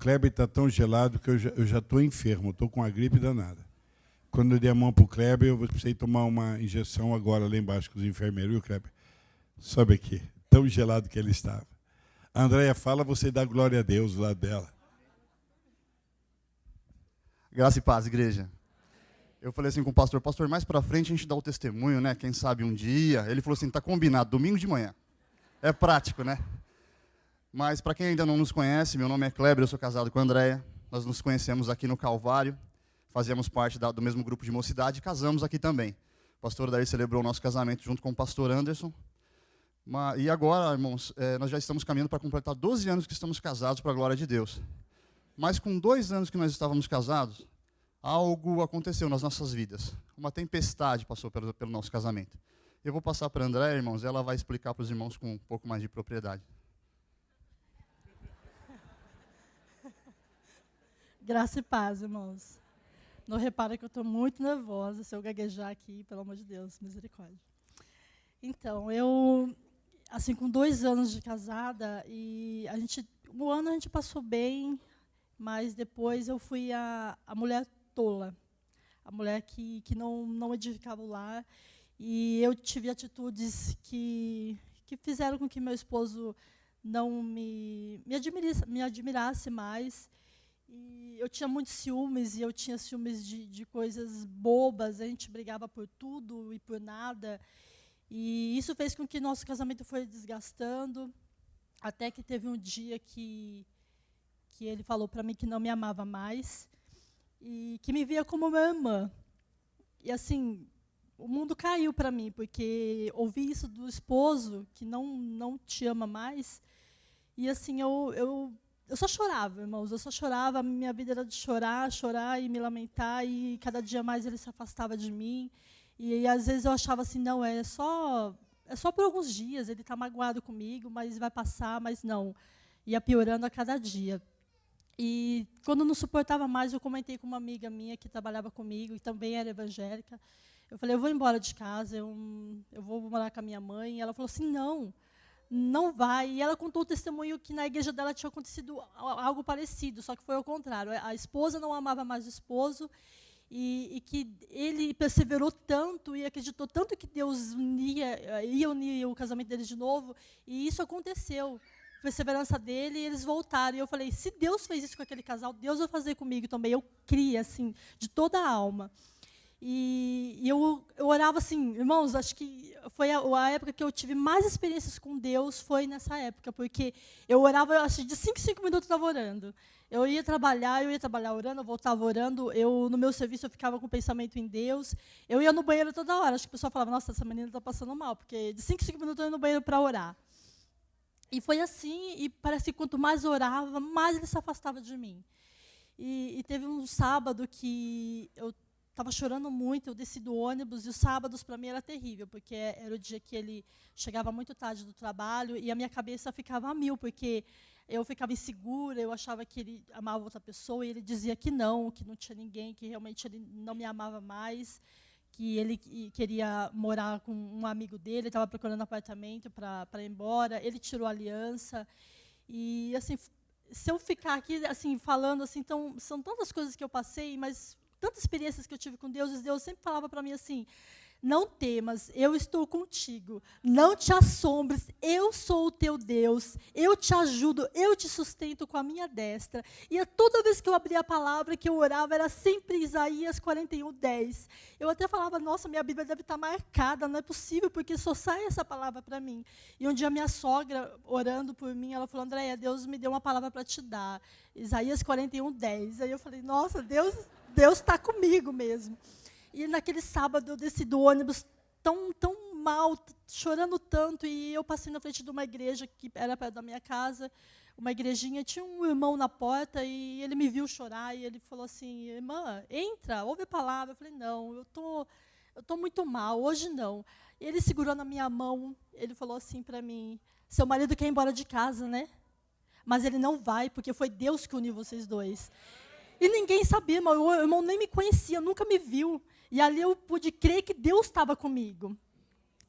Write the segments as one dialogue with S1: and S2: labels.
S1: Kleber está tão gelado que eu já estou enfermo, estou com a gripe danada. Quando eu dei a mão para o Kleber, eu precisei tomar uma injeção agora lá embaixo com os enfermeiros. Viu, Kleber? Sobe aqui, tão gelado que ele estava. A Andréia fala, você dá glória a Deus lá dela.
S2: Graça e paz, igreja. Eu falei assim com o pastor, mais para frente a gente dá o testemunho, né? Quem sabe um dia. Ele falou assim, tá combinado, domingo de manhã. É prático, né? Mas para quem ainda não nos conhece, meu nome é Kleber, eu sou casado com a Andréia. Nós nos conhecemos aqui no Calvário, fazíamos parte do mesmo grupo de mocidade e casamos aqui também. O pastor Daí celebrou o nosso casamento junto com o pastor Anderson. E agora, irmãos, nós já estamos caminhando para completar 12 anos que estamos casados para a glória de Deus. Mas com 2 anos que nós estávamos casados, algo aconteceu nas nossas vidas. Uma tempestade passou pelo nosso casamento. Eu vou passar para a Andréia, irmãos, ela vai explicar para os irmãos com um pouco mais de propriedade.
S3: Graça e paz, irmãos. Não repara que eu estou muito nervosa, se eu gaguejar aqui, pelo amor de Deus, misericórdia. Então, eu, assim, com 2 anos de casada, e um ano a gente passou bem, mas depois eu fui a mulher tola, a mulher que não edificava o lar, e eu tive atitudes que fizeram com que meu esposo não me admirasse mais. E eu tinha muitos ciúmes, e eu tinha ciúmes de coisas bobas, a gente brigava por tudo e por nada. E isso fez com que nosso casamento foi desgastando, até que teve um dia que ele falou para mim que não me amava mais, e que me via como uma irmã. E assim, o mundo caiu para mim, porque ouvi isso do esposo, que não te ama mais, e assim, eu só chorava, irmãos, eu só chorava, a minha vida era de chorar e me lamentar, e cada dia mais ele se afastava de mim, e às vezes eu achava assim, não, é só por alguns dias, ele está magoado comigo, mas vai passar, mas não, ia piorando a cada dia. E quando não suportava mais, eu comentei com uma amiga minha que trabalhava comigo, e também era evangélica, eu falei, eu vou embora de casa, eu vou morar com a minha mãe, e ela falou assim, não vai. E ela contou o testemunho que na igreja dela tinha acontecido algo parecido, só que foi ao contrário. A esposa não amava mais o esposo, e que ele perseverou tanto e acreditou tanto que Deus ia unir o casamento deles de novo, e isso aconteceu. Perseverança dele, e eles voltaram. E eu falei, se Deus fez isso com aquele casal, Deus vai fazer comigo também. Eu cria, assim, de toda a alma. E eu orava assim, irmãos, acho que foi a época que eu tive mais experiências com Deus, foi nessa época, porque eu orava, acho que de 5 em 5 minutos eu estava orando. Eu ia trabalhar orando, eu voltava orando, no meu serviço eu ficava com o pensamento em Deus, eu ia no banheiro toda hora, acho que o pessoal falava, nossa, essa menina está passando mal, porque de 5 em 5 minutos eu ia no banheiro para orar. E foi assim, e parece que quanto mais orava, mais ele se afastava de mim. E teve um sábado que eu estava chorando muito, eu desci do ônibus, e os sábados para mim era terrível, porque era o dia que ele chegava muito tarde do trabalho, e a minha cabeça ficava a mil, porque eu ficava insegura, eu achava que ele amava outra pessoa, e ele dizia que não tinha ninguém, que realmente ele não me amava mais, que ele queria morar com um amigo dele, estava procurando apartamento para ir embora, ele tirou a aliança, e assim, se eu ficar aqui assim, falando, assim, então, são tantas coisas que eu passei, mas tantas experiências que eu tive com Deus, e Deus sempre falava para mim assim, não temas, eu estou contigo, não te assombres, eu sou o teu Deus, eu te ajudo, eu te sustento com a minha destra. E toda vez que eu abria a palavra, que eu orava, era sempre Isaías 41:10. Eu até falava, nossa, minha Bíblia deve estar marcada, não é possível, porque só sai essa palavra para mim. E um dia minha sogra, orando por mim, ela falou, Andréia, Deus me deu uma palavra para te dar, Isaías 41:10. Aí eu falei, nossa, Deus está comigo mesmo. E naquele sábado eu desci do ônibus tão mal, chorando tanto, e eu passei na frente de uma igreja que era perto da minha casa, uma igrejinha, tinha um irmão na porta, e ele me viu chorar, e ele falou assim, irmã, entra, ouve a palavra. Eu falei, não, eu tô muito mal, hoje não. E ele segurou na minha mão, ele falou assim para mim, seu marido quer ir embora de casa, né? Mas ele não vai, porque foi Deus que uniu vocês dois. E ninguém sabia, o irmão nem me conhecia, nunca me viu. E ali eu pude crer que Deus estava comigo.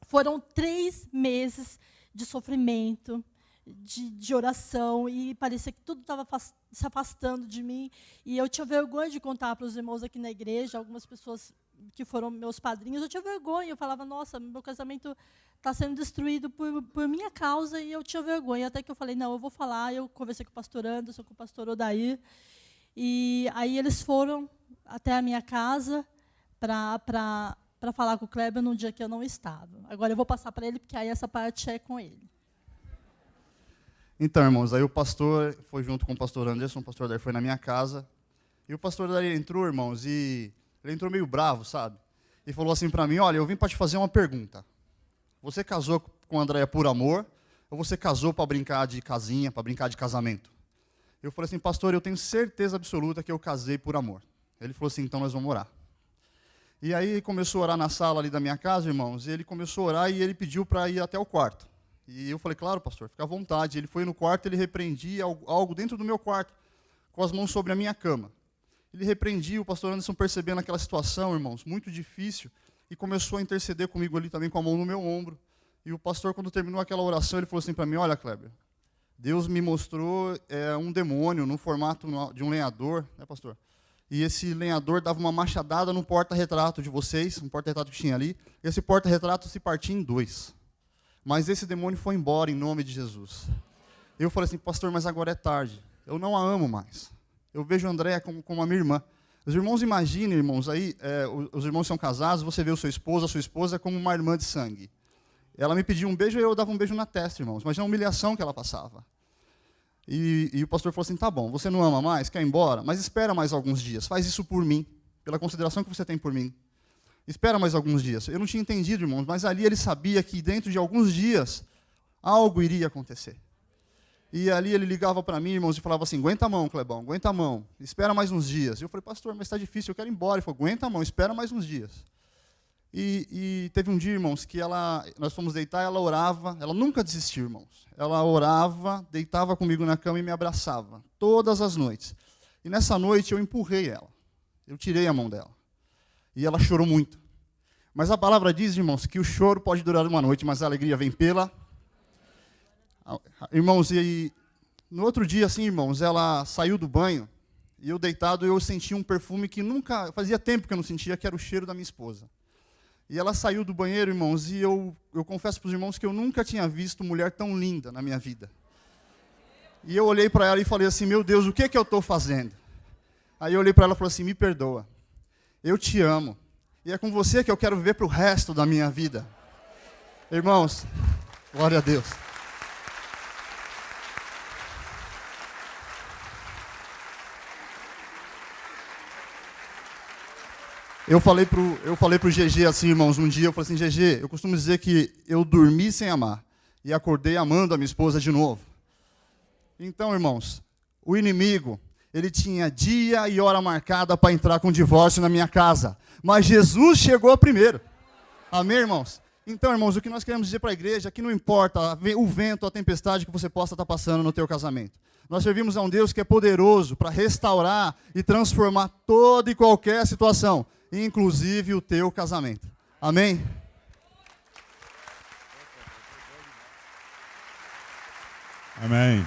S3: Foram 3 meses de sofrimento, de oração, e parecia que tudo estava se afastando de mim. E eu tinha vergonha de contar para os irmãos aqui na igreja, algumas pessoas que foram meus padrinhos, eu tinha vergonha. Eu falava, nossa, meu casamento está sendo destruído por minha causa, e eu tinha vergonha. Até que eu falei, não, eu vou falar. Eu conversei com o pastor Anderson, com o pastor Odair, e aí eles foram até a minha casa para falar com o Kleber num dia que eu não estava. Agora eu vou passar para ele, porque aí essa parte é com ele.
S2: Então, irmãos, aí o pastor foi junto com o pastor Anderson, o pastor Odair foi na minha casa, e o pastor Odair entrou, irmãos, e ele entrou meio bravo, sabe? E falou assim para mim, olha, eu vim para te fazer uma pergunta. Você casou com a Andréia por amor, ou você casou para brincar de casinha, para brincar de casamento? Eu falei assim, pastor, eu tenho certeza absoluta que eu casei por amor. Ele falou assim, então nós vamos orar. E aí começou a orar na sala ali da minha casa, irmãos, e ele começou a orar e ele pediu para ir até o quarto. E eu falei, claro, pastor, fica à vontade. Ele foi no quarto, ele repreendia algo dentro do meu quarto, com as mãos sobre a minha cama. Ele repreendia, o pastor Anderson percebendo aquela situação, irmãos, muito difícil, e começou a interceder comigo ali também com a mão no meu ombro. E o pastor, quando terminou aquela oração, ele falou assim para mim, olha, Kleber, Deus me mostrou um demônio no formato de um lenhador, né, pastor? E esse lenhador dava uma machadada no porta-retrato de vocês, um porta-retrato que tinha ali. Esse porta-retrato se partia em 2. Mas esse demônio foi embora em nome de Jesus. Eu falei assim, pastor, mas agora é tarde. Eu não a amo mais. Eu vejo a Andréia como a minha irmã. Os irmãos imaginem, irmãos, aí, os irmãos são casados, você vê a sua esposa é como uma irmã de sangue. Ela me pediu um beijo e eu dava um beijo na testa, irmãos. Imagina a humilhação que ela passava. E o pastor falou assim, tá bom, você não ama mais, quer ir embora? Mas espera mais alguns dias, faz isso por mim, pela consideração que você tem por mim. Espera mais alguns dias. Eu não tinha entendido, irmãos, mas ali ele sabia que dentro de alguns dias algo iria acontecer. E ali ele ligava para mim, irmãos, e falava assim, aguenta a mão, Clebão, aguenta a mão, espera mais uns dias. Eu falei, pastor, mas está difícil, eu quero ir embora. Ele falou, aguenta a mão, espera mais uns dias. E teve um dia, irmãos, que nós fomos deitar, ela orava, ela nunca desistiu, irmãos. Ela orava, deitava comigo na cama e me abraçava, todas as noites. E nessa noite eu empurrei ela, eu tirei a mão dela. E ela chorou muito. Mas a palavra diz, irmãos, que o choro pode durar uma noite, mas a alegria vem pela... Irmãos, e no outro dia, assim, irmãos, ela saiu do banho, e eu deitado, eu senti um perfume que fazia tempo que eu não sentia, que era o cheiro da minha esposa. E ela saiu do banheiro, irmãos, e eu confesso para os irmãos que eu nunca tinha visto mulher tão linda na minha vida. E eu olhei para ela e falei assim, meu Deus, o que é que eu estou fazendo? Aí eu olhei para ela e falei assim, me perdoa, eu te amo, e é com você que eu quero viver para o resto da minha vida. Irmãos, glória a Deus. Eu falei pro GG assim, irmãos, um dia, eu falei assim, GG, eu costumo dizer que eu dormi sem amar e acordei amando a minha esposa de novo. Então, irmãos, o inimigo, ele tinha dia e hora marcada para entrar com divórcio na minha casa, mas Jesus chegou primeiro. Amém, irmãos? Então, irmãos, o que nós queremos dizer para a igreja é que não importa o vento, a tempestade que você possa estar passando no teu casamento. Nós servimos a um Deus que é poderoso para restaurar e transformar toda e qualquer situação, inclusive o teu casamento. Amém?
S1: Amém.